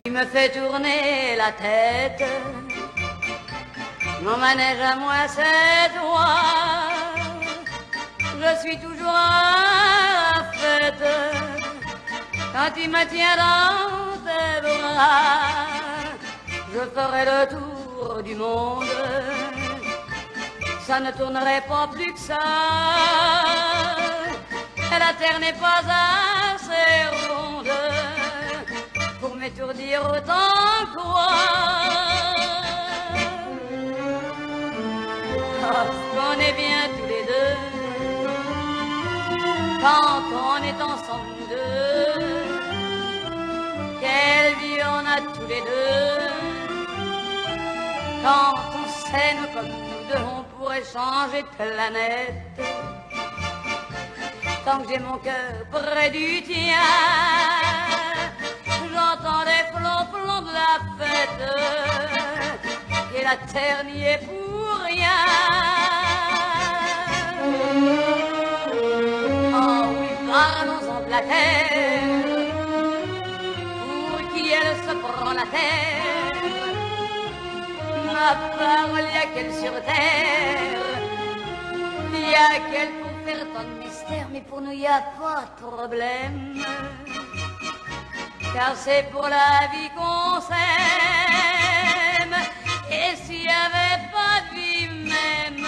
Tu me fais tourner la tête, mon manège à moi c'est toi. Je suis toujours à la fête quand tu me tiens dans tes bras. Je ferai le tour du monde, ça ne tournerait pas plus que ça. La terre n'est pas assez ronde pour m'étourdir autant que toi. On est bien tous les deux quand on est ensemble nous deux. Quelle vie on a tous les deux. Quand on s'aime comme nous deux, on pourrait changer de planète. Tant que j'ai mon cœur près du tien, j'entends les flonflons de la fête, et la terre n'y est pour rien. Oh oui, parlons-en de la terre, pour qui elle se prend la terre. Ma parole, y a qu'elle sur terre, y a qu'elle pour faire tant de mystère, mais pour nous y a pas de problème, car c'est pour la vie qu'on s'aime. Et s'il y avait pas de vie même,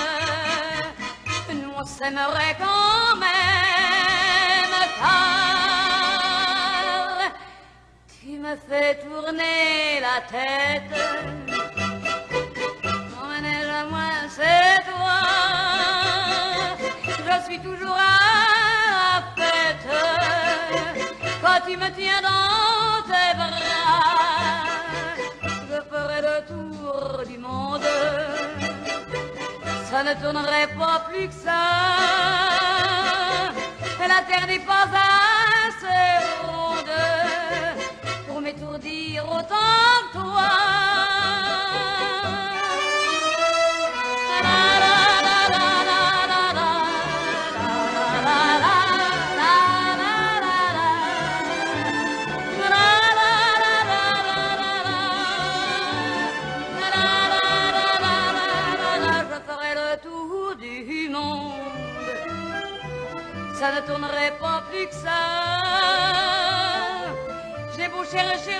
nous on s'aimerait quand même, car tu me fais tourner la tête. C'est toi, je suis toujours à la fête quand tu me tiens dans tes bras. Je ferai le tour du monde, ça ne tournerait pas plus que ça. La terre n'est pas assez ronde pour m'étourdir autant que toi. Ça ne tournerait pas plus que ça. J'ai beau chercher